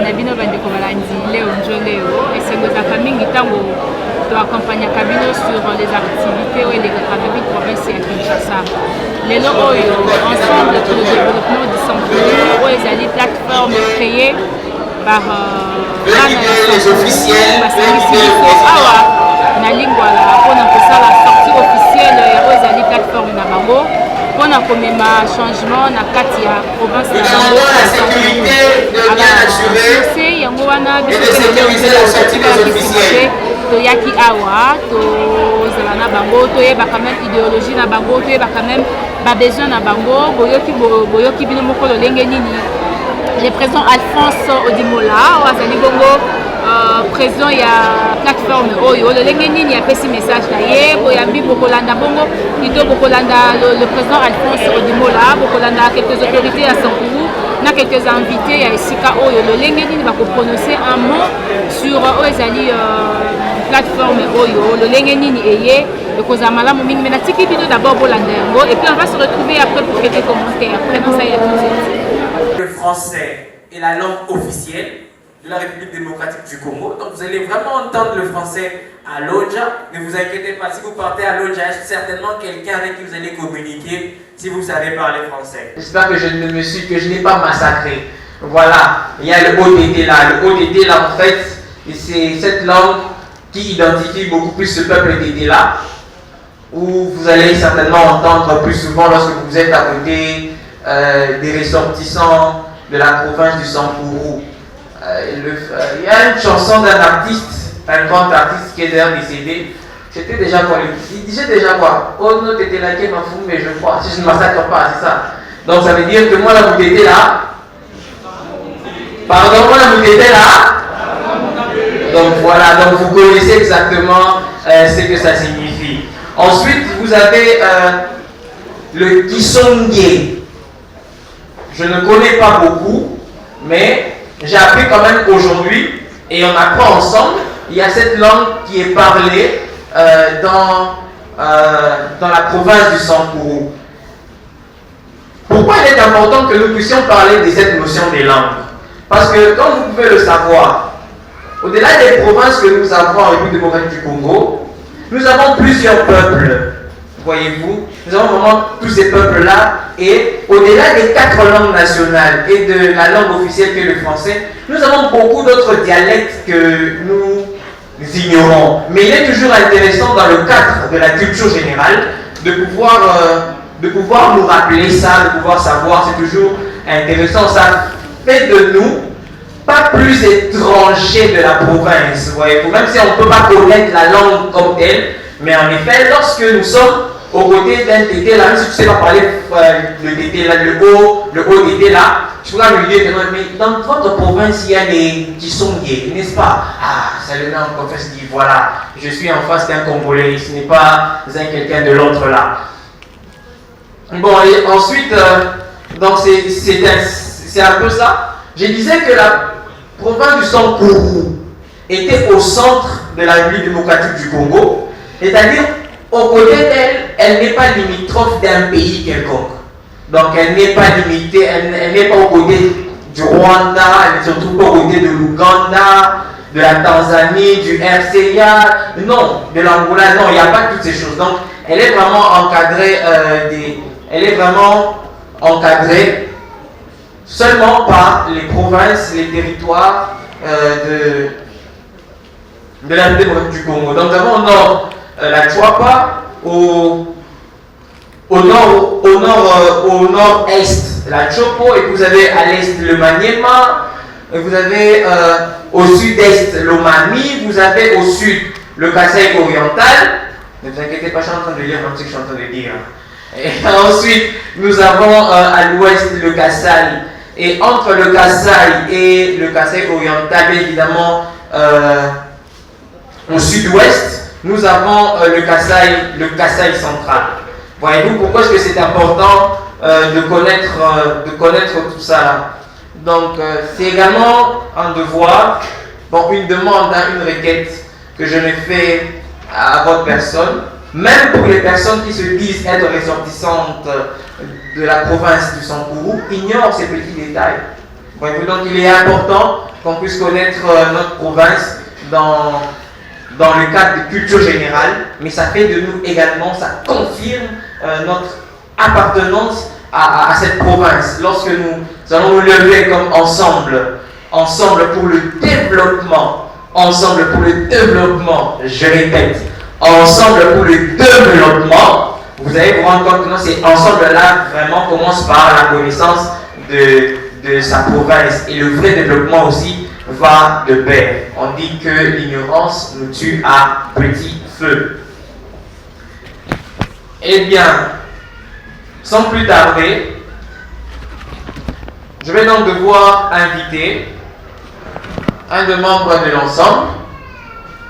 na bino bandeko balandi leo njo leo esengozaka mingi ntango toaccompagnaka bino sur les activités oyo elekaka na bino province ya Kinshasa. Lelo oyo ensemble pour le développement du centre oyo ezali plateforme créée par les officiels basangisi biso awa na lingwala mpona kosala sortie officielle ya oyo ezali plateforme na bango mpona komema changement na kati ya province na bango se yango wana bisote toyaki awa tozala na bango toyebaka même idéologie na bango toyebaka même babesoin na bango boyoki bino moko lolenge nini le président Alphonse Odimola oyo azali bongo président ya plateforme oyo lolenge nini apesi message na ye boyambi bokolanda bongo plutôt bokolanda le président Alphonse Odimola bokolanda quelques autorités ya Sankuru na quelques invités ya esika oyo lolenge nini bakoprononcer un mot sur oyo ezali plateforme oyo lolenge nini eye ekozala malamu mingi mais natiki bino d'abord bolanda yango et puis on va se retrouver après pour quelques commentaires prenons ça ya tout de suite. Le français est la langue officielle de la République démocratique du Congo. Donc vous allez vraiment entendre le français à Lodja. Ne vous inquiétez pas, si vous partez à Lodja, il y a certainement quelqu'un avec qui vous allez communiquer si vous savez parler français. J'espère que je n'ai pas massacré. Voilà, il y a le ODD là. Le ODD là en fait, c'est cette langue qui identifie beaucoup plus ce peuple DD là, où vous allez certainement entendre plus souvent lorsque vous êtes à côté des ressortissants de la province du Sankuru. Il y a une chanson d'un artiste, un grand artiste qui est d'ailleurs décédé. C'était déjà quoi? Il disait déjà quoi? Oh non, t'étais là, qui m'a fou, mais je crois, si je ne massacre pas, c'est ça. Donc ça veut dire que moi là, vous étiez là. Pardon, moi là, vous étiez là. Donc voilà, donc vous connaissez exactement ce que ça signifie. Ensuite, vous avez le Kisongye. Je ne connais pas beaucoup, mais j'ai appris quand même aujourd'hui, et on apprend ensemble, il y a cette langue qui est parlée dans la province du Sankuru. Pourquoi il est important que nous puissions parler de cette notion des langues? Parce que, comme vous pouvez le savoir, au-delà des provinces que nous avons en République démocratique du Congo, nous avons plusieurs peuples. Voyez-vous, nous avons vraiment tous ces peuples-là, et au-delà des 4 langues nationales et de la langue officielle qui est le français, nous avons beaucoup d'autres dialectes que nous ignorons. Mais il est toujours intéressant dans le cadre de la culture générale de pouvoir nous rappeler ça, de pouvoir savoir, c'est toujours intéressant. Ça fait de nous pas plus étrangers de la province, voyez-vous, même si on ne peut pas connaître la langue comme telle, mais en effet, lorsque nous sommes aux côtés d'un tété là, même si tu ne sais pas parler le tété là, le haut tété là, tu pourras me dire, mais dans votre province, il y a des Kisongye, n'est-ce pas? Ah, c'est le nom qu'on fait, dit, voilà, je suis en face d'un Congolais, ce n'est pas quelqu'un de l'autre là. Bon, et ensuite, donc c'est un peu ça. Je disais que la province du Sankuru était au centre de la République démocratique du Congo, c'est-à-dire au côté d'elle, elle n'est pas limitrophe d'un pays quelconque. Donc elle n'est pas limitée, elle n'est pas au côté du Rwanda, elle n'est surtout pas au côté de l'Ouganda, de la Tanzanie, du RCA, non, de l'Angola, non, il n'y a pas toutes ces choses. Donc elle est vraiment encadrée seulement par les provinces, les territoires de la République du Congo. Donc nous avons au nord la Chouapa, au nord-est la Chopo, et vous avez à l'est le Maniema, et vous avez au sud-est l'Omami, vous avez au sud le Kasaï oriental. Ne vous inquiétez pas, je suis en train de lire ce que je suis en train de dire. Et ensuite, nous avons à l'ouest le Kasaï. Et entre le Kasaï et le Kasaï oriental, bien évidemment, au sud-ouest, nous avons le Kasaï central. Voyez-vous pourquoi est-ce que c'est important de connaître tout ça. Donc, c'est également un devoir, bon, une demande, une requête que je me fais à votre personne, même pour les personnes qui se disent être ressortissantes de la province du Sankuru, ignorent ces petits détails. Voyez-vous, donc il est important qu'on puisse connaître notre province dans le cadre de culture générale, mais ça fait de nous également, ça confirme notre appartenance à cette province. Lorsque nous allons nous lever comme ensemble pour le développement, je répète, ensemble pour le développement, vous allez vous rendre compte que c'est ensemble-là vraiment commence par la connaissance de sa province, et le vrai développement aussi va de pair. On dit que l'ignorance nous tue à petit feu. Eh bien, sans plus tarder, je vais donc devoir inviter un des membres de l'ensemble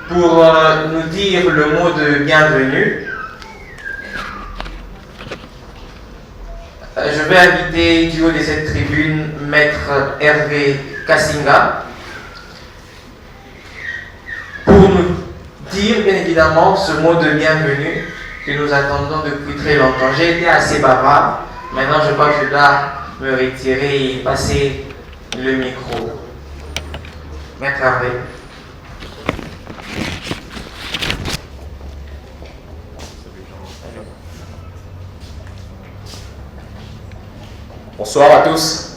pour nous dire le mot de bienvenue. Je vais inviter du haut de cette tribune Maître Hervé Kassinga pour nous dire bien évidemment ce mot de bienvenue que nous attendons depuis très longtemps. J'ai été assez bavard, maintenant je crois que je dois me retirer et passer le micro. Maître Hervé. Bonsoir à tous.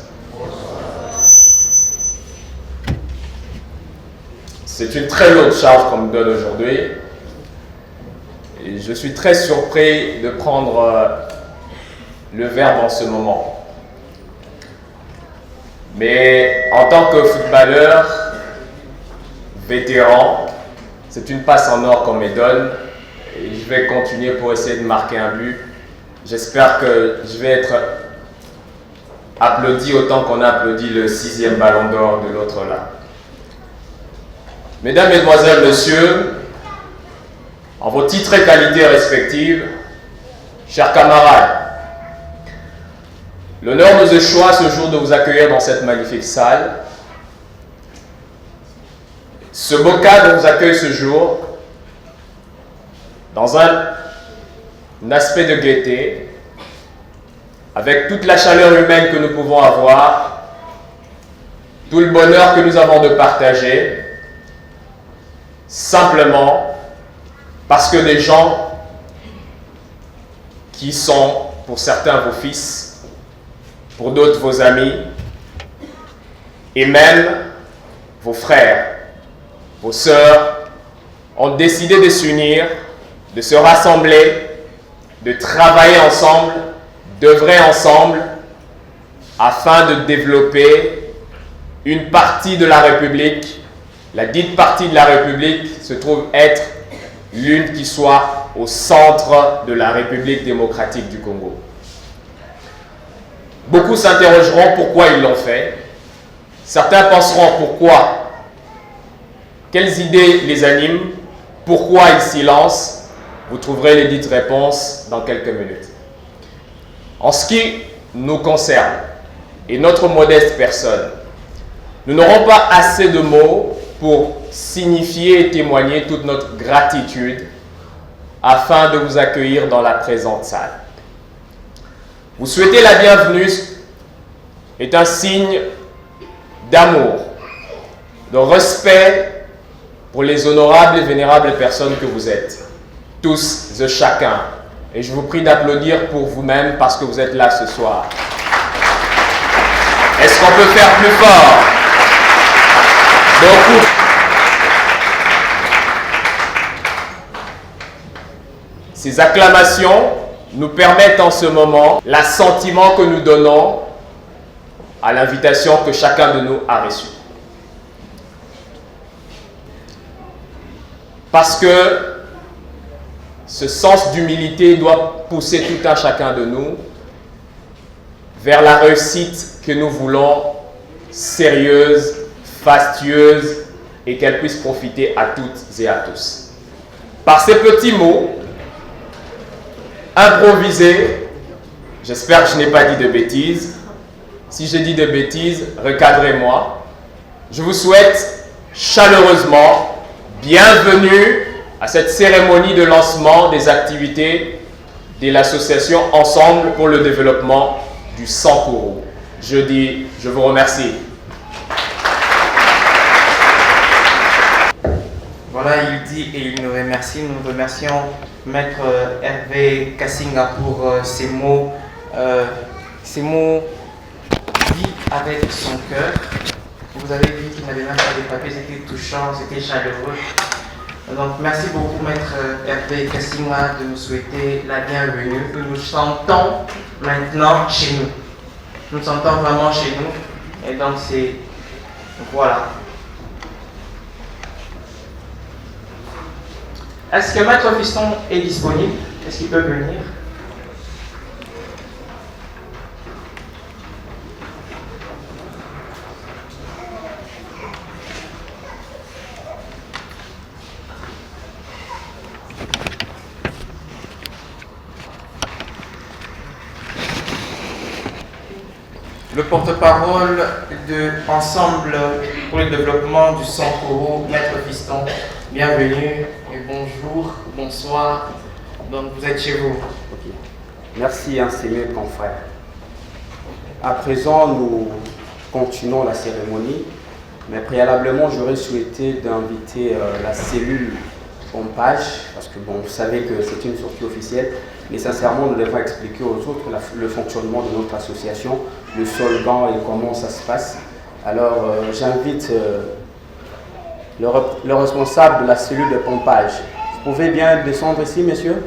C'est une très lourde charge qu'on me donne aujourd'hui. Et je suis très surpris de prendre le verbe en ce moment. Mais en tant que footballeur vétéran, c'est une passe en or qu'on me donne. Et je vais continuer pour essayer de marquer un but. J'espère que je vais être applaudi autant qu'on a applaudi le 6e ballon d'or de l'autre là. Mesdames, Mesdemoiselles, Messieurs, en vos titres et qualités respectives, chers camarades, l'honneur nous échoit ce jour de vous accueillir dans cette magnifique salle. Ce beau cadre vous accueille ce jour dans un aspect de gaieté, avec toute la chaleur humaine que nous pouvons avoir, tout le bonheur que nous avons de partager, simplement parce que des gens qui sont, pour certains, vos fils, pour d'autres, vos amis, et même vos frères, vos sœurs, ont décidé de s'unir, de se rassembler, de travailler ensemble, d'œuvrer ensemble afin de développer une partie de la République. La dite partie de la République se trouve être l'une qui soit au centre de la République démocratique du Congo. Beaucoup s'interrogeront pourquoi ils l'ont fait. Certains penseront pourquoi, quelles idées les animent, pourquoi ils s'y lancent. Vous trouverez les dites réponses dans quelques minutes. En ce qui nous concerne, et notre modeste personne, nous n'aurons pas assez de mots pour signifier et témoigner toute notre gratitude afin de vous accueillir dans la présente salle. Vous souhaiter la bienvenue est un signe d'amour, de respect pour les honorables et vénérables personnes que vous êtes, tous et chacun. Et je vous prie d'applaudir pour vous-même parce que vous êtes là ce soir. Est-ce qu'on peut faire plus fort? Beaucoup. Ces acclamations nous permettent en ce moment l'assentiment que nous donnons à l'invitation que chacun de nous a reçue. Parce que ce sens d'humilité doit pousser tout un chacun de nous vers la réussite que nous voulons, sérieuse, fastueuse, et qu'elle puisse profiter à toutes et à tous. Par ces petits mots, improvisés, j'espère que je n'ai pas dit de bêtises. Si j'ai dit de bêtises, recadrez-moi. Je vous souhaite chaleureusement bienvenue à cette cérémonie de lancement des activités de l'association Ensemble pour le développement du Sankuru. Je vous remercie. Voilà, il dit et il nous remercie. Nous remercions Maître Hervé Kassinga pour ces mots dits avec son cœur. Vous avez vu qu'il n'avait même pas de papier, c'était touchant, c'était chaleureux. Donc merci beaucoup Maître Hervé Kassinga de nous souhaiter la bienvenue. Nous nous sentons maintenant chez nous. Nous nous sentons vraiment chez nous. Et donc c'est... Voilà. Est-ce que Maître Fiston est disponible? Est-ce qu'il peut venir? Le porte-parole de Ensemble pour le développement du Sankoro, Maître Fiston, bienvenue et bonjour, bonsoir. Donc vous êtes chez vous. Okay. Merci, mes confrères. À présent, nous continuons la cérémonie, mais préalablement, j'aurais souhaité d'inviter la cellule pompage, parce que bon, vous savez que c'est une sortie officielle, mais sincèrement, nous devons expliquer aux autres le fonctionnement de notre association, le slogan et comment ça se passe. Alors, j'invite le responsable de la cellule de pompage. Vous pouvez bien descendre ici, messieurs?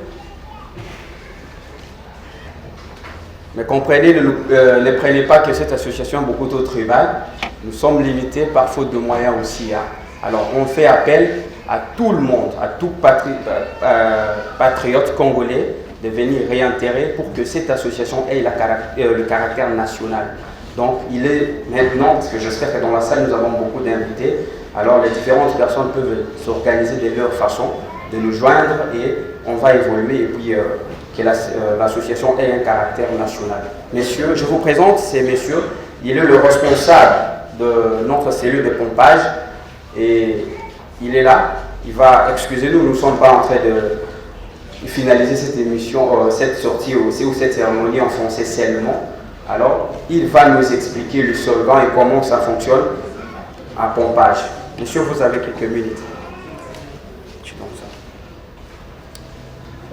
Mais comprenez, ne prenez pas que cette association est beaucoup trop tribale. Nous sommes limités par faute de moyens aussi. Hein. Alors, on fait appel à tout le monde, à tout patriote congolais de venir réintégrer pour que cette association ait le caractère national. Donc, il est maintenant, parce que j'espère que dans la salle, nous avons beaucoup d'invités, alors les différentes personnes peuvent s'organiser de leur façon, de nous joindre et on va évoluer et puis que l'association ait un caractère national. Messieurs, je vous présente ces messieurs. Il est le responsable de notre cellule de pompage et il est là. Il va, excusez-nous, nous ne sommes pas en train de finaliser cette émission, cette sortie aussi ou cette cérémonie en français seulement. Alors, il va nous expliquer le slogan et comment ça fonctionne à pompage. Monsieur, vous avez quelques minutes.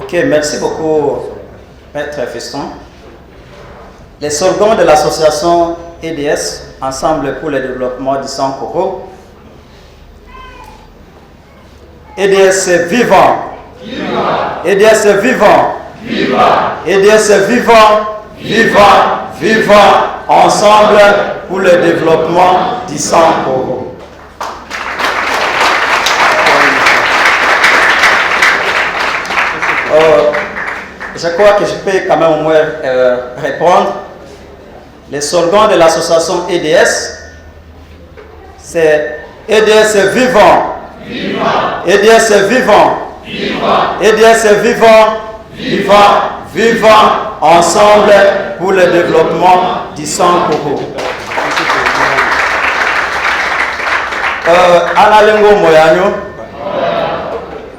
Ok, merci beaucoup, Maître Fiston. Les slogans de l'association EDS, Ensemble pour le développement du Sankoro. EDS vivant. EDS vivant. EDS vivant. Vivant. Ensemble pour le développement du Sankoro. Je crois que je peux quand même au moins répondre. Les slogans de l'association EDS, c'est EDS vivant. EDS vivant. EDS vivant. Ensemble pour le développement du Sankoro. Analengo Moyanyo.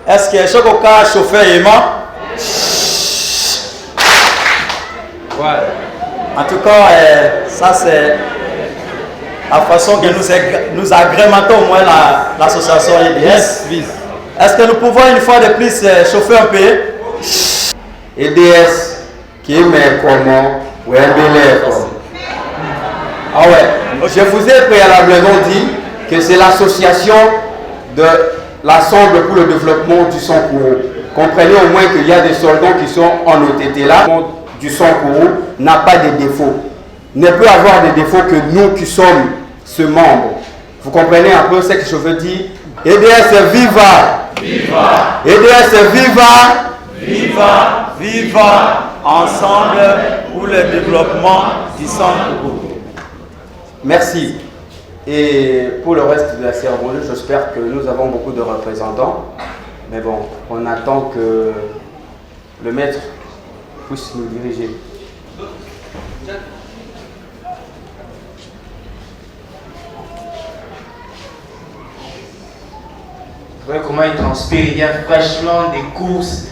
Est-ce que chaque cas chauffeur aimant? Ouais. En tout cas, ça c'est la façon que nous agrémentons au moins l'association EDS. Est-ce que nous pouvons une fois de plus chauffer un peu? EDS qui est comment? Ah ouais. Je vous ai préalablement dit que c'est l'association de l'Ensemble pour le développement du Sankoro. Comprenez au moins qu'il y a des soldats qui sont en OTT là. Du Sankoro n'a pas de défauts. Ne peut avoir de défauts que nous qui sommes ce membre. Vous comprenez un peu ce que je veux dire? EDS viva! EDS viva! Ensemble pour le développement du Sankoro. Merci. Et pour le reste de la cérémonie, j'espère que nous avons beaucoup de représentants. Mais bon, on attend que le maître puisse nous diriger. Vous voyez comment il transpire, il vient fraîchement des courses.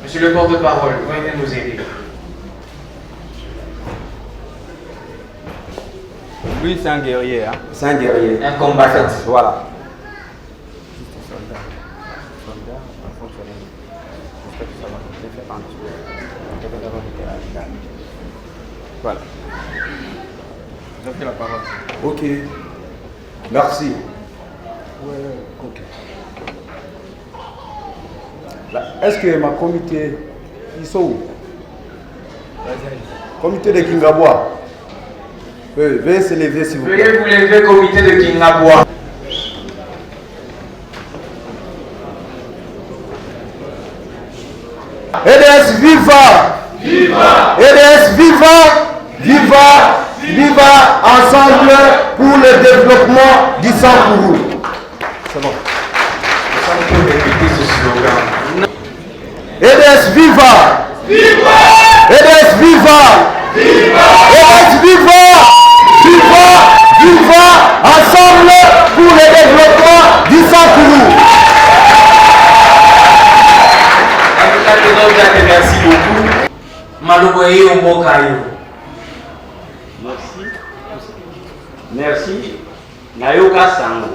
Monsieur le porte-parole, vous venez nous aider. Lui, c'est un guerrier. Hein. C'est un guerrier. Un combattant. Voilà. Voilà. Vous avez la parole. Ok. Merci. Ok. Là, est-ce que ma comité, ils sont où? Comité de Kingabois. Veuillez se lever s'il vous plaît. Veuillez vous lever, comité de Kingabois. EDS viva! Viva! EDS viva! Viva! Viva ensemble pour le développement du Sankourou. C'est bon. EDS viva! Viva! EDS viva! Viva! EDS viva! Viva! Viva! Ensemble pour le développement du Sankourou. Merci beaucoup. Maloboye Omokayo. Merci. Merci. Nayoka Sango.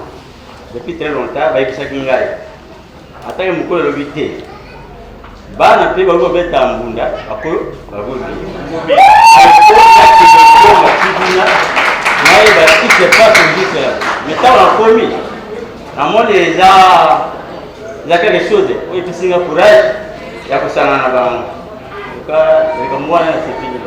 Depuis très longtemps, Baïkisa Kingai. Attends, je me connais le vité. Bana pe ba beta mbunda ako ba bobi. Mais ba qui se passe juste mais tant la commis. À mon les a quelque chose. Oui, puis c'est un courage. Ya kusana na bango. Ka mwana c'est fini.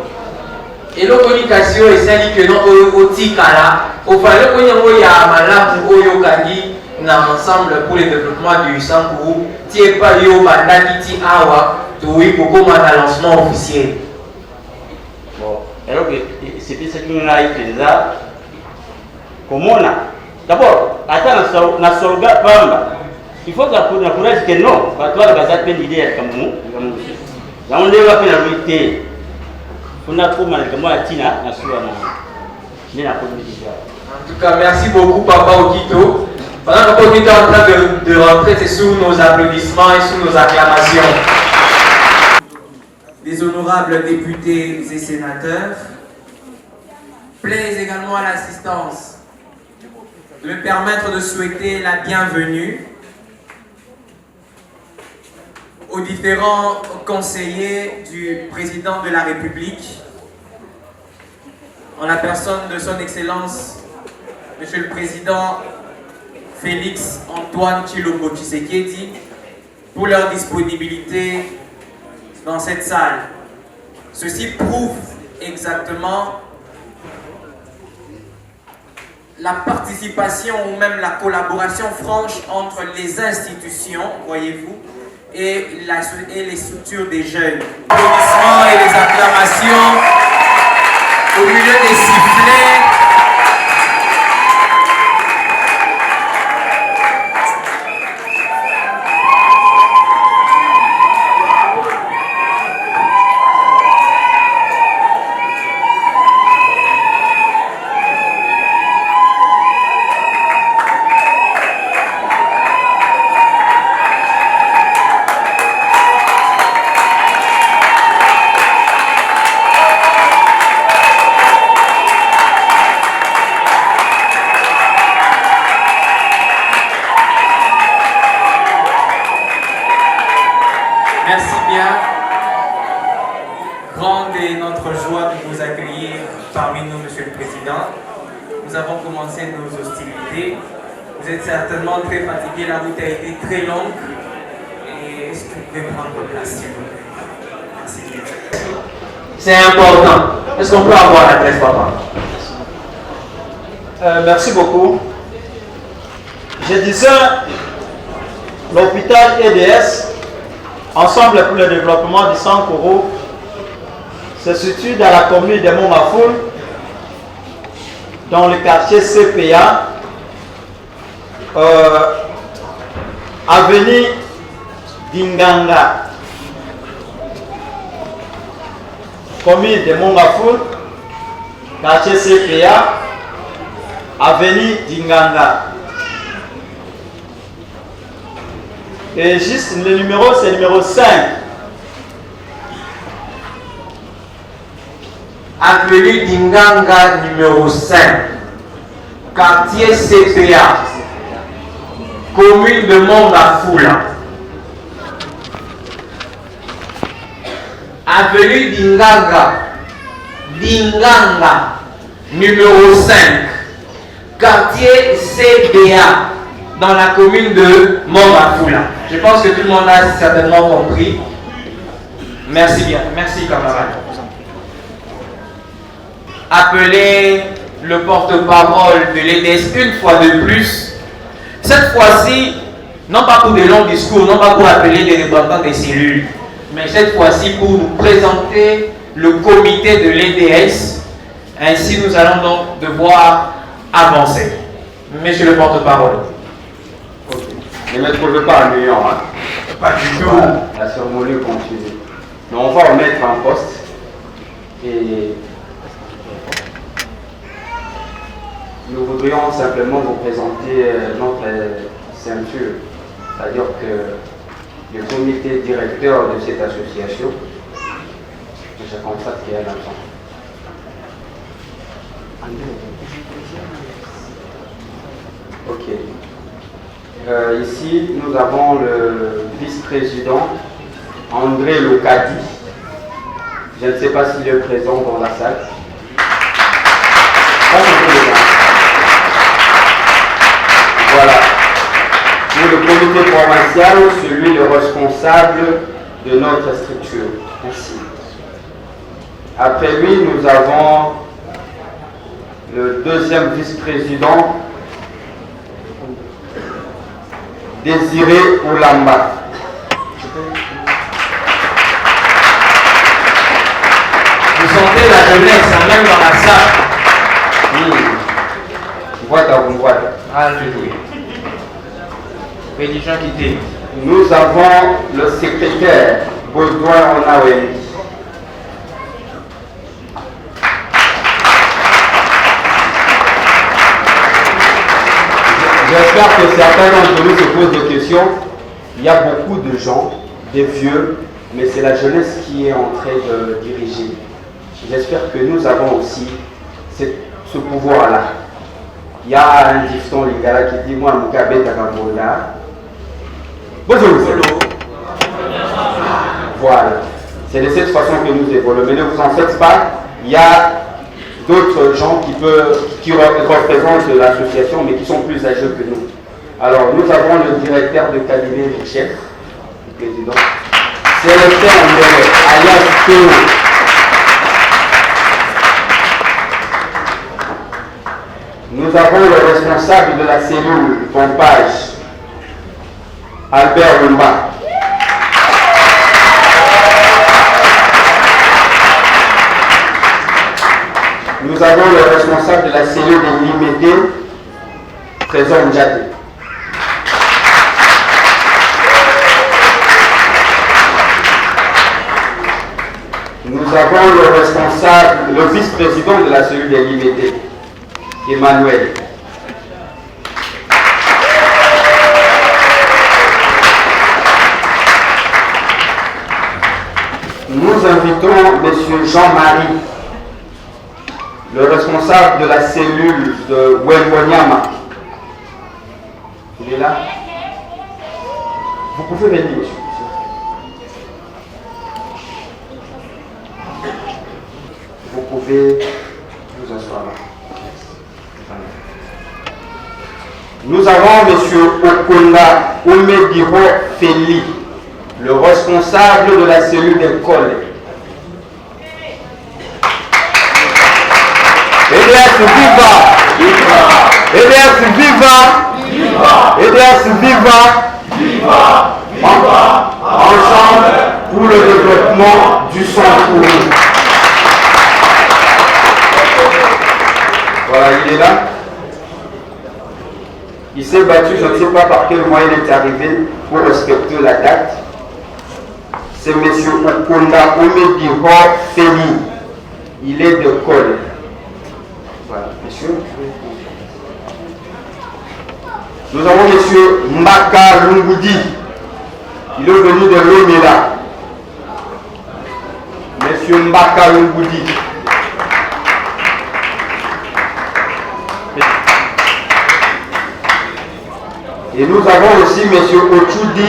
Et le communication est celle que non au tikala au fallait qu'on y a malamu oyo kandi na ensemble pour le développement du Sankourou tie pas yo bandaki ti awa to oui pour comme un lancement officiel. Bon, alors que c'est ça qui nous a été là. Comment on a d'abord attends na solga pamba. Il faut que la courage que non, pas toi la base peine d'idée comme nous. Là on devait faire la vérité. On a trop mal que moi Tina na soua na. Ni na communication. En tout cas, merci beaucoup Papa Okito. Pendant que Papa Okito est en train de rentrer, c'est sous nos applaudissements et sous nos acclamations. Des honorables députés et sénateurs, plaise également à l'assistance de me permettre de souhaiter la bienvenue aux différents conseillers du président de la République, en la personne de son Excellence, Monsieur le Président Félix Antoine Tshilombo Tshisekedi, pour leur disponibilité dans cette salle. Ceci prouve exactement la participation ou même la collaboration franche entre les institutions, voyez-vous, et les structures des jeunes. Les applaudissements et les acclamations au milieu des sifflets. Merci bien. Grande est notre joie de vous accueillir parmi nous, Monsieur le Président. Nous avons commencé nos hostilités. Vous êtes certainement très fatigué, la route a été très longue. Et est-ce que vous pouvez prendre place, s'il vous plaît? Merci bien. C'est important. Est-ce qu'on peut avoir l'adresse, Papa? Merci beaucoup. Je disais, l'hôpital EDS, Ensemble pour le développement du Sankourou, se situe dans la commune de Montmafoul, dans le quartier CPA, avenue d'Inganga, commune de Montmafoul, quartier CPA, avenue d'Inganga. Et juste le numéro, c'est le numéro 5. Avenue d'Inganga numéro 5. quartier CPA, commune de Mongafula, avenue Dinganga, numéro 5, quartier CPA, dans la commune de Mongafula. Je pense que tout le monde a certainement compris. Merci bien, merci camarade. Appelez le porte-parole de l'EDS une fois de plus. Cette fois-ci, non pas pour de longs discours, non pas pour appeler les représentants des cellules, mais cette fois-ci pour nous présenter le comité de l'EDS. Ainsi, nous allons donc devoir avancer. Monsieur le porte-parole. Ok. Ne me trouve pas ennuyant, hein? Pas du tout. Voilà, la cérémonie continue. Mais on va remettre en poste et nous voudrions simplement vous présenter notre ceinture, c'est-à-dire que le comité directeur de cette association, je constate qu'il y a un absent. Ok. Ici, nous avons le vice-président André Locadi. Je ne sais pas s'il est présent dans la salle. Voilà. Pour le comité provincial, celui le responsable de notre structure. Merci. Après lui, nous avons le deuxième vice-président, Désiré Oulamba. Vous sentez la jeunesse, même dans la salle. Voilà. Alléluia. Religion quittée. Nous avons le secrétaire, Baudouin Onaweli. J'espère que certains d'entre nous se posent des questions. Il y a beaucoup de gens, des vieux, mais c'est la jeunesse qui est en train de diriger. J'espère que nous avons aussi ce pouvoir-là. Il y a un dicton lingala qui dit moi Mugabe Takabola. Bonjour. Voilà. C'est de cette façon que nous évoluons. Mais ne vous en faites pas. Il y a d'autres gens qui représentent l'association mais qui sont plus âgés que nous. Alors nous avons le directeur de cabinet du chef, le président. Célestin Mbele, alias Théo. Nous avons le responsable de la cellule pompage, Albert Lumba. Nous avons le responsable de la cellule des limités, Trésor Ndjate. Nous avons le responsable, le vice-président de la cellule des limités, Emmanuel. Nous invitons M. Jean-Marie, le responsable de la cellule de Wembonyama. Il est là. Vous pouvez venir, monsieur. Vous pouvez vous asseoir là. Nous avons M. Okonda Omediro Feli, le responsable de la cellule d'école. EDS viva! EDS viva! EDS viva! Ensemble pour le développement du centre. Voilà, il est là. Il s'est battu, je ne sais pas par quel moyen il est arrivé pour respecter la date. C'est M. Okonda Omediro Feli. Il est de Col. Voilà, monsieur. Nous avons M. Mbaka Lungoudi. Il est venu de Lomela. M. Mbaka Lungoudi. Et nous avons aussi M. Ochoudi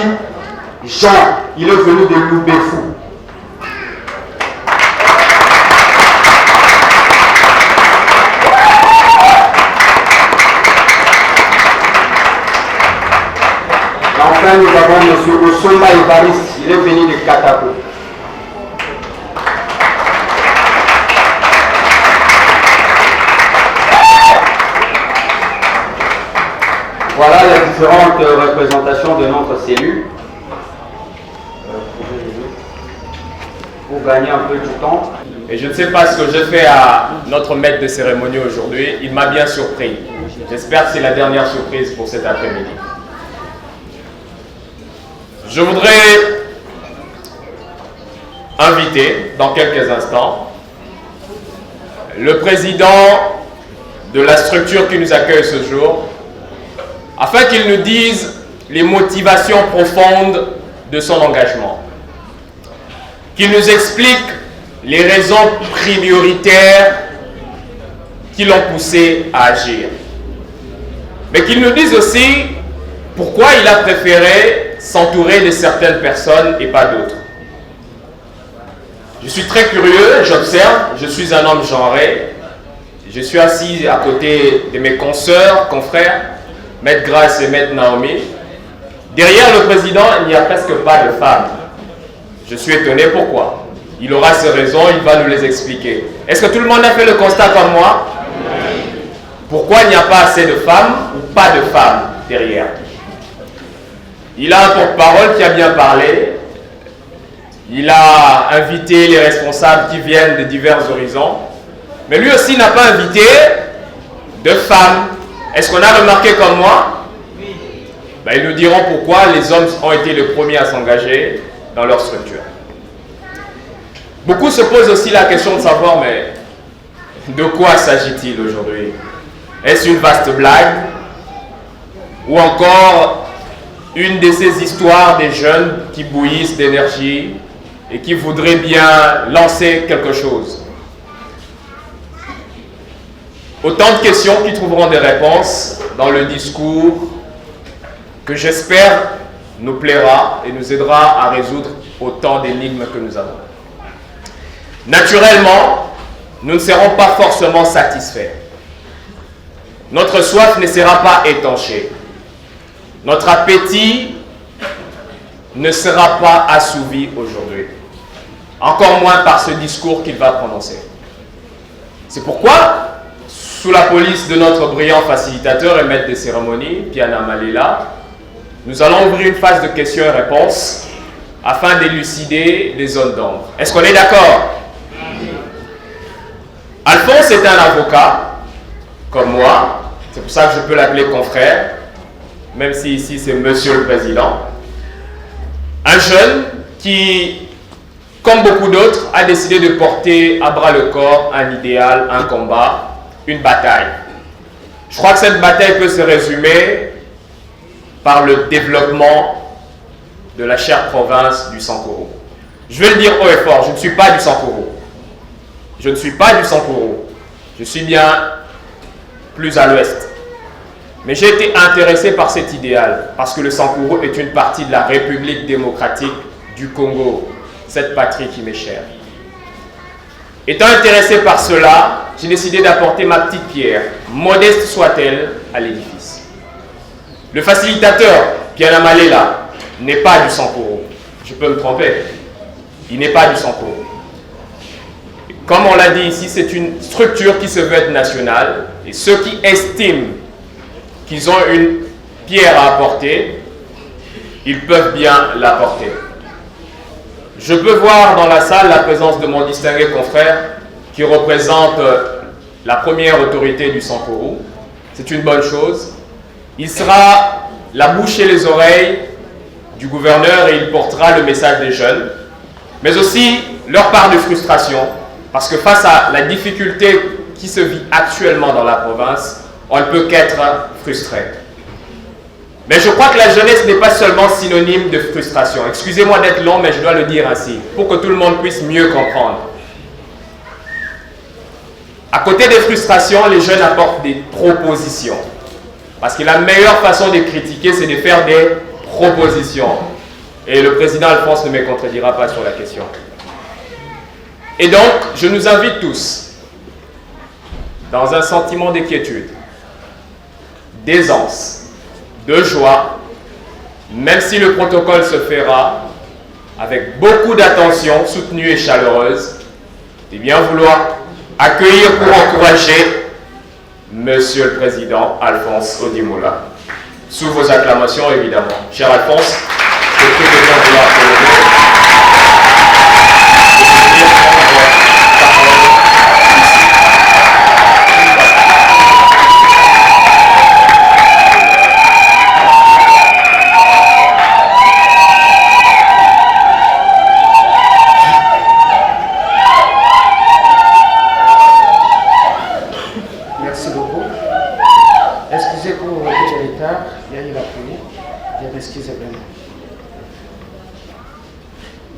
Jean, il est venu de Loubefou. Enfin, nous avons M. Osomba Evariste, il est venu de Katako. Voilà les différentes représentations de notre cellule. Pour gagner un peu du temps. Et je ne sais pas ce que je fais à notre maître de cérémonie aujourd'hui. Il m'a bien surpris. J'espère que c'est la dernière surprise pour cet après-midi. Je voudrais inviter dans quelques instants le président de la structure qui nous accueille ce jour afin qu'il nous dise les motivations profondes de son engagement, qu'il nous explique les raisons prioritaires qui l'ont poussé à agir, mais qu'il nous dise aussi pourquoi il a préféré s'entourer de certaines personnes et pas d'autres. Je suis très curieux, j'observe, je suis un homme genré, je suis assis à côté de mes consoeurs, confrères, Maître Grace et Maître Naomi. Derrière le président, il n'y a presque pas de femmes. Je suis étonné pourquoi. Il aura ses raisons, il va nous les expliquer. Est-ce que tout le monde a fait le constat comme moi? Pourquoi il n'y a pas assez de femmes ou pas de femmes derrière? Il a un porte-parole qui a bien parlé. Il a invité les responsables qui viennent de divers horizons. Mais lui aussi n'a pas invité de femmes. Est-ce qu'on a remarqué comme moi? Ben, ils nous diront pourquoi les hommes ont été les premiers à s'engager dans leur structure. Beaucoup se posent aussi la question de savoir, mais de quoi s'agit-il aujourd'hui? Est-ce une vaste blague? Ou encore une de ces histoires des jeunes qui bouillissent d'énergie et qui voudraient bien lancer quelque chose? Autant de questions qui trouveront des réponses dans le discours que j'espère nous plaira et nous aidera à résoudre autant d'énigmes que nous avons. Naturellement, nous ne serons pas forcément satisfaits. Notre soif ne sera pas étanchée. Notre appétit ne sera pas assouvi aujourd'hui. Encore moins par ce discours qu'il va prononcer. C'est pourquoi, sous la police de notre brillant facilitateur et maître des cérémonies, Piana Malela, nous allons ouvrir une phase de questions et réponses afin d'élucider les zones d'ombre. Est-ce qu'on est d'accord? Alphonse est un avocat, comme moi, c'est pour ça que je peux l'appeler confrère, même si ici c'est Monsieur le Président. Un jeune qui, comme beaucoup d'autres, a décidé de porter à bras le corps un idéal, un combat, une bataille. Je crois que cette bataille peut se résumer par le développement de la chère province du Sankoro. Je vais le dire haut et fort, je ne suis pas du Sankoro. Je ne suis pas du Sankoro. Je suis bien plus à l'ouest. Mais j'ai été intéressé par cet idéal, parce que le Sankoro est une partie de la République démocratique du Congo, cette patrie qui m'est chère. Étant intéressé par cela, j'ai décidé d'apporter ma petite pierre, modeste soit-elle, à l'édifice. Le facilitateur, Piana Malela, n'est pas du Sankoro. Je peux me tromper. Il n'est pas du Sankoro. Comme on l'a dit ici, c'est une structure qui se veut être nationale, et ceux qui estiment qu'ils ont une pierre à apporter, ils peuvent bien l'apporter. Je peux voir dans la salle la présence de mon distingué confrère qui représente la première autorité du Sankoro. C'est une bonne chose. Il sera la bouche et les oreilles du gouverneur et il portera le message des jeunes, mais aussi leur part de frustration, parce que face à la difficulté qui se vit actuellement dans la province, on ne peut qu'être frustré. Mais je crois que la jeunesse n'est pas seulement synonyme de frustration. Excusez-moi d'être long, mais je dois le dire ainsi, pour que tout le monde puisse mieux comprendre. À côté des frustrations, les jeunes apportent des propositions. Parce que la meilleure façon de critiquer, c'est de faire des propositions. Et le président Alphonse ne me contredira pas sur la question. Et donc, je nous invite tous, dans un sentiment d'inquiétude, d'aisance, de joie, même si le protocole se fera avec beaucoup d'attention soutenue et chaleureuse, de bien vouloir accueillir pour encourager Monsieur le Président Alphonse Odimoula. Sous vos acclamations, évidemment. Cher Alphonse, je prie de bien vouloir te lever.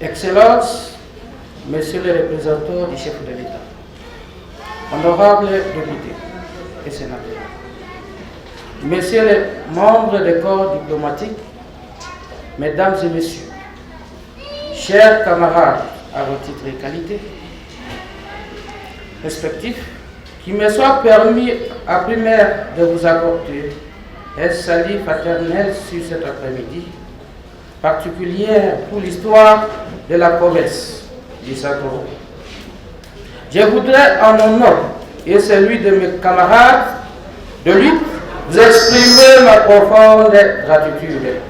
Excellences, Messieurs les représentants du chef de l'État, honorables députés et sénateurs, Messieurs les membres des corps diplomatiques, Mesdames et Messieurs, chers camarades à vos titres et qualités respectifs, qu'il me soit permis à primaire de vous apporter un salut fraternel sur cet après-midi, particulière pour l'histoire de la province du Sakoro. Je voudrais, en mon nom et celui de mes camarades de lutte, vous exprimer ma profonde gratitude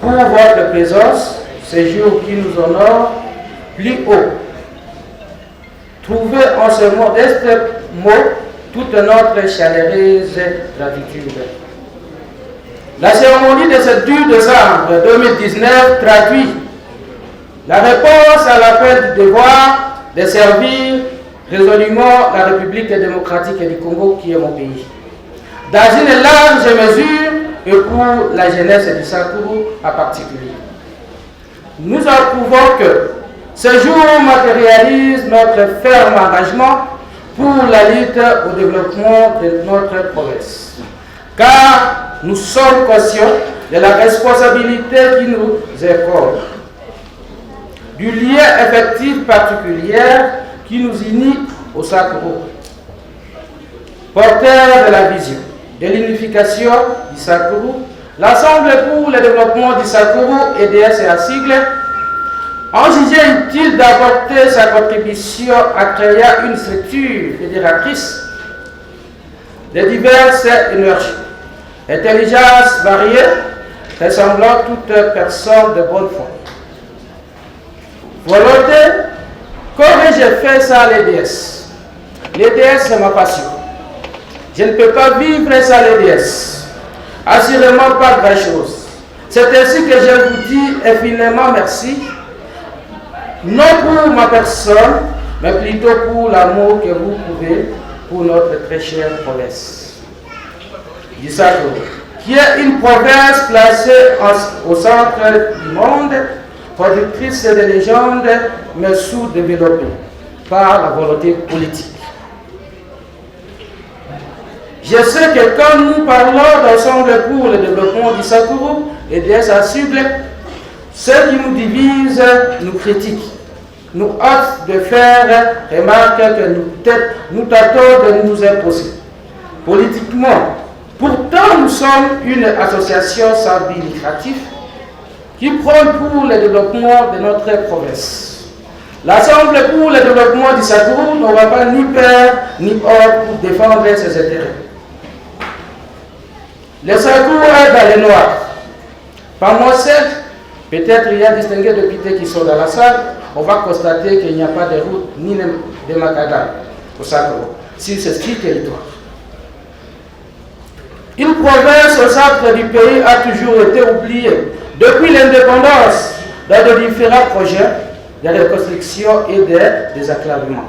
pour votre présence, ce jour qui nous honore plus haut. Trouvez en ce modeste mot toute notre chaleureuse gratitude. La cérémonie de ce 2 décembre 2019 traduit la réponse à l'appel du devoir de servir résolument la République démocratique du Congo qui est mon pays. Dans une large mesure et pour la jeunesse du Sakuru en particulier. Nous approuvons que ce jour matérialise notre ferme engagement pour la lutte au développement de notre province. Car nous sommes conscients de la responsabilité qui nous incombe, du lien effectif particulier qui nous unit au Sakuru, porteur de la vision de l'unification du Sakuru, l'Ensemble pour le développement du Sakuru, EDS et à sigle, a jugé utile d'apporter sa contribution à créer une structure fédératrice de diverses énergies, intelligences variées, ressemblant toute personne de bonne foi. Volonté, comment j'ai fait ça à l'EDS? L'EDS, c'est ma passion. Je ne peux pas vivre sans l'EDS. Assurément pas grand-chose. C'est ainsi que je vous dis infiniment merci, non pour ma personne, mais plutôt pour l'amour que vous pouvez pour notre très chère province du Sakuru, qui est une province placée au centre du monde, productrice de légendes, mais sous-développée par la volonté politique. Je sais que quand nous parlons d'ensemble pour le développement du Sakuru et de sa cible, ceux qui nous divisent nous critiquent, nous hâtent de faire remarquer que nous tâtons de nous imposer politiquement. Pourtant, nous sommes une association sans but lucratif qui prône pour le développement de notre province. L'Assemblée pour le développement du Sakuru n'aura pas ni père ni ordre pour défendre ses intérêts. Le Sakuru est dans les noirs. Par moi seul, peut-être il y a distingué députés qui sont dans la salle, on va constater qu'il n'y a pas de route ni de macadam au Sakuru, sur ce strict territoire. Une province au centre du pays a toujours été oubliée depuis l'indépendance dans de différents projets de reconstruction et de désenclavement.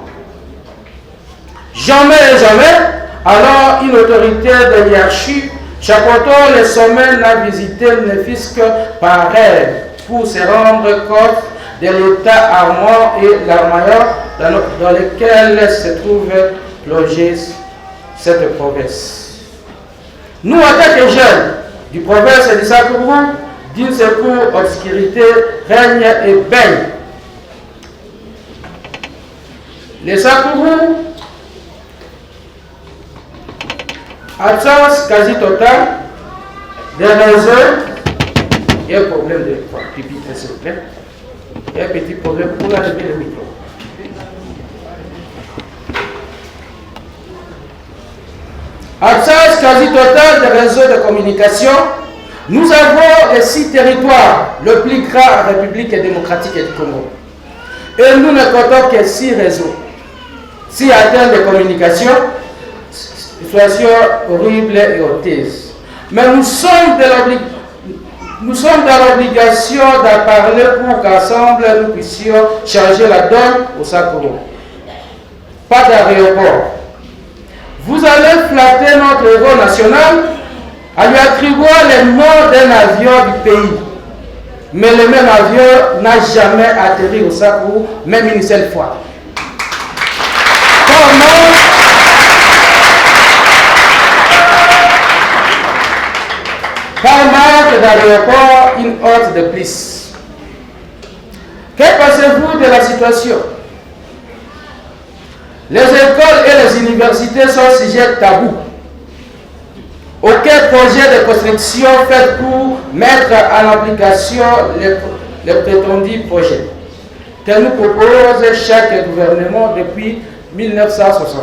Jamais et jamais, alors une autorité de hiérarchie chapeautant les sommets n'a visité ne fût-ce que par rêve pour se rendre compte de l'état armant et l'armailleur dans lequel se trouve logée cette province. Nous, en tant que jeunes du province de Sakourou, d'une secours obscurité règne et baigne. Les Sakourou, absence quasi totale des réseaux. Il y a un problème de pupitre, s'il vous plaît. Il y a un petit problème pour enlever le micro. Absence quasi totale des réseaux de communication. Nous avons les 6 territoires, le plus grand République démocratique du Congo. Et nous ne comptons que 6 réseaux. 6 antennes de communication, situation horrible et hautaise. Mais nous sommes dans l'obligation d'en parler pour qu'ensemble nous puissions changer la donne au Sakourou. Pas d'aéroport. Vous allez flatter notre héros national à lui attribuer le nom d'un avion du pays. Mais le même avion n'a jamais atterri au Sakourou, même une seule fois. Par manque d'aéroport, une hôte de plus. Que pensez-vous de la situation? Les écoles et les universités sont sujets tabous. Aucun projet de construction fait pour mettre en application les prétendus projets que nous propose chaque gouvernement depuis 1960.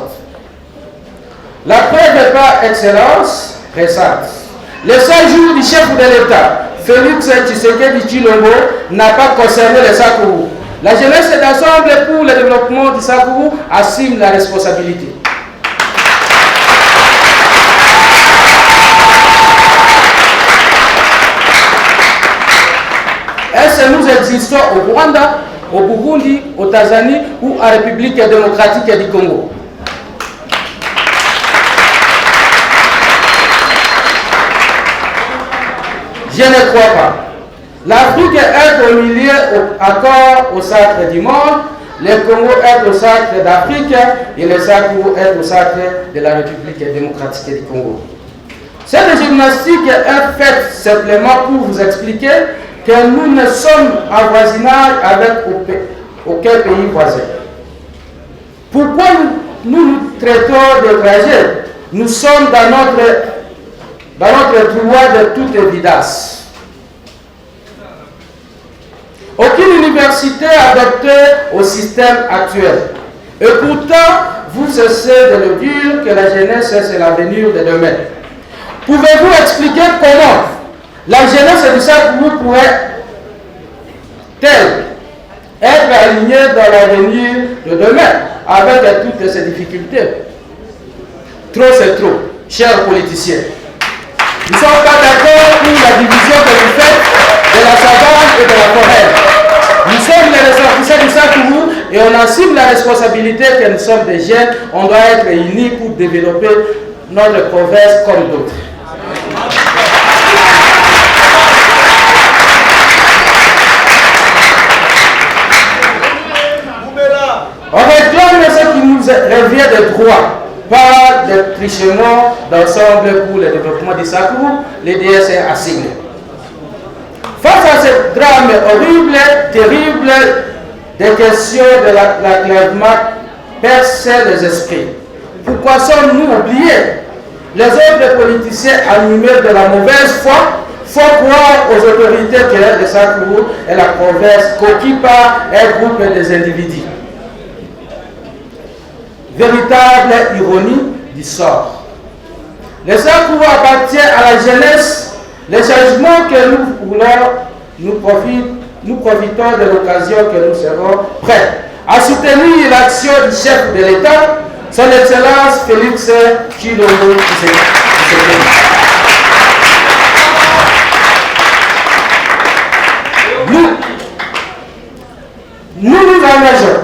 La preuve par excellence récente. Le 5 jours du chef de l'État, Félix Tshisekedi Tshilombo, n'a pas concerné les Sakourou. La jeunesse d'ensemble pour le développement du Sakourou assume la responsabilité. Est-ce que nous existons au Rwanda, au Burundi, au Tanzanie ou en République démocratique du Congo? Je ne crois pas. L'Afrique est au milieu encore au centre du monde, le Congo est au centre d'Afrique et le Sakourou est au centre de la République démocratique du Congo. Cette gymnastique est faite simplement pour vous expliquer que nous ne sommes en voisinage avec aucun pays voisin. Pourquoi nous traitons de trajet? Nous sommes dans notre droit de toute évidence. Aucune université adaptée au système actuel. Et pourtant, vous cessez de le dire que la jeunesse, c'est l'avenir de demain. Pouvez-vous expliquer comment la jeunesse du Sakourou pourrait-elle être alignée dans l'avenir de demain avec toutes ces difficultés? Trop, c'est trop, chers politiciens. Nous ne sommes pas d'accord pour la division que vous faites de la savane et de la forêt. Nous sommes les ressortissants du Sakourou et on assume la responsabilité que nous sommes des jeunes. On doit être unis pour développer notre province comme d'autres. On réclame ce qui nous revient de droit. Pas de trichement d'ensemble pour le développement du Sakourou, les DS est assigné. Face à ce drame horrible, terrible, des questions de l'enclavement percent les esprits. Pourquoi sommes-nous oubliés? Les autres politiciens animés de la mauvaise foi font croire aux autorités que le Sakourou est la province conquise par un groupe des individus. Véritable ironie du sort. Le Sakourou appartient à la jeunesse. Les changements que nous voulons, nous profitons de l'occasion que nous serons prêts à soutenir l'action du chef de l'État, son Excellence Félix Tshilombo Tshisekedi. Nous engageons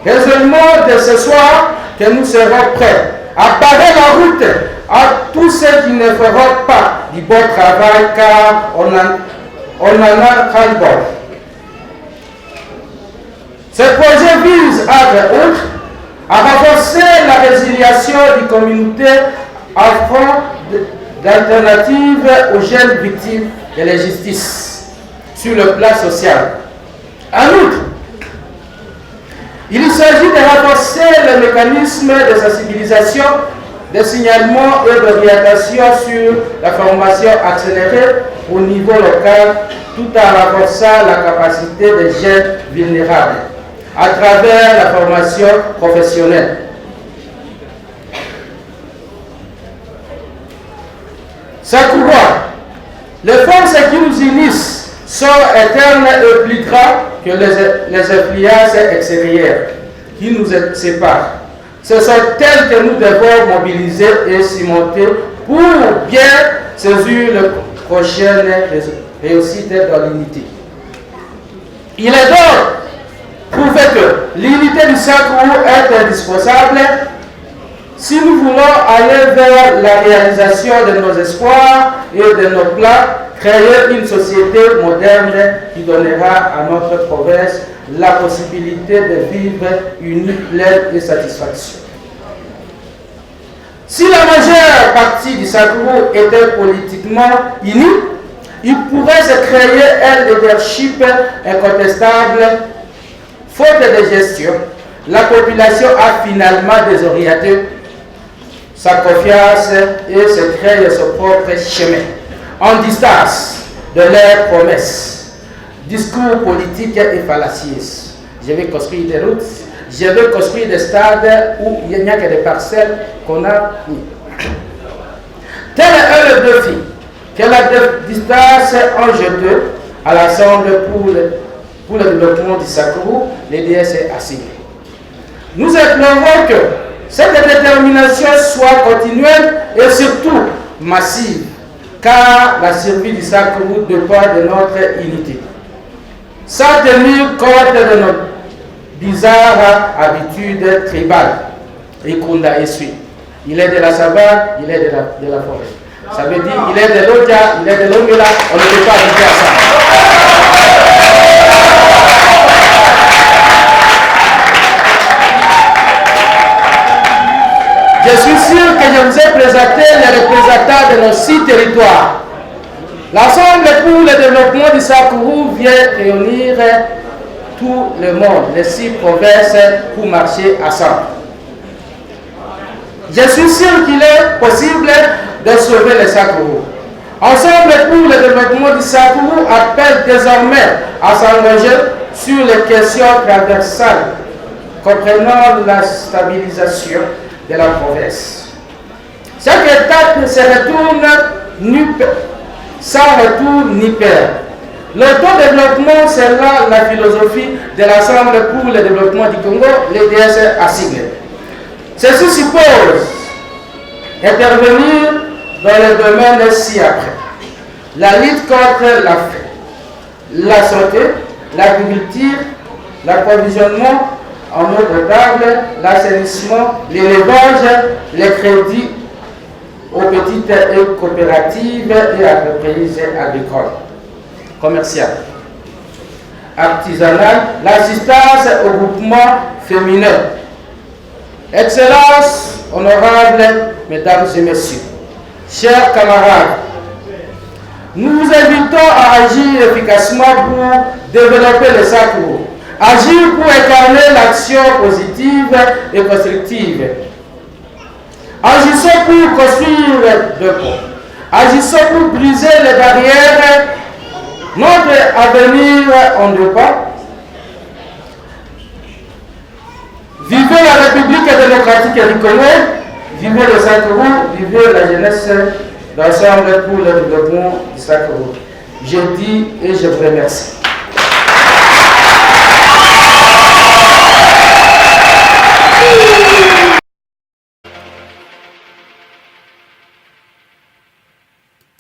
résolument de ce soir que nous serons prêts à barrer la route à tous ceux qui ne feront pas du bon travail car on en a ras-le-bol. Ce projet vise, entre autres, à renforcer la résiliation des communautés afin d'alternatives aux jeunes victimes de l'injustice sur le plan social. En outre, il s'agit de renforcer le mécanisme de sensibilisation, de signalement et d'orientation sur la formation accélérée au niveau local, tout en renforçant la capacité des jeunes vulnérables à travers la formation professionnelle. Sakura, les forces qui nous unissent sont internes et plus grandes que les influences extérieures qui nous séparent. Ce sont elles que nous devons mobiliser et cimenter pour bien saisir la prochaine réussite dans l'unité. Il est donc prouvé que l'unité du Sakourou est indispensable si nous voulons aller vers la réalisation de nos espoirs et de nos plans, créer une société moderne qui donnera à notre province la possibilité de vivre unie, pleine et satisfaction. Si la majeure partie du Sakourou était politiquement unie, il pourrait se créer un leadership incontestable. Faute de gestion, la population a finalement désorienté sa confiance et se crée son propre chemin, en distance de leurs promesses, discours politiques et fallacieux. Je vais construire des routes, je vais construire des stades où il n'y a que des parcelles qu'on a mis. Tel est le défi que la distance en jeté à l'Assemblée pour le développement du Sakourou, les DS a signé. Nous implorons que cette détermination soit continuelle et surtout massive, car la survie du Sakourou dépend de notre unité. Sans tenir compte de nos bizarres habitudes tribales, Ikunda et Sui. Il est de la savane, il est de la forêt. Ça veut dire il est de l'Odia, il est de l'Ongela, on ne peut pas habiter à ça. Je suis sûr que je vous ai présenté les représentants de nos 6 territoires. L'Assemblée pour le développement du Sakourou vient réunir tout le monde, les 6 provinces, pour marcher ensemble. Je suis sûr qu'il est possible de sauver le Sakourou. Ensemble pour le développement du Sakourou appelle désormais à s'engager sur les questions transversales comprenant la stabilisation de la province. Chaque étape se retourne sans retour ni père. L'auto-développement, c'est là la philosophie de l'Assemblée pour le développement du Congo, l'EDS a signé. Ceci suppose intervenir dans le domaine ci-après. La lutte contre la faim, la santé, l'agriculture, l'approvisionnement en eau potable, l'assainissement, l'élevage, les crédits aux petites et coopératives et entreprises agricoles, commerciales, artisanales, l'assistance au groupement féminin. Excellences, honorables mesdames et messieurs, chers camarades, nous vous invitons à agir efficacement pour développer le Sakourou. Agir pour incarner l'action positive et constructive. Agissons pour construire de ponts. Agissons pour briser les barrières. Notre avenir en dépend. Vivez la République démocratique du Congo. Vivez le Sakourou. Vivez la jeunesse d'ensemble pour le développement du Sakourou. Je dis et je vous remercie.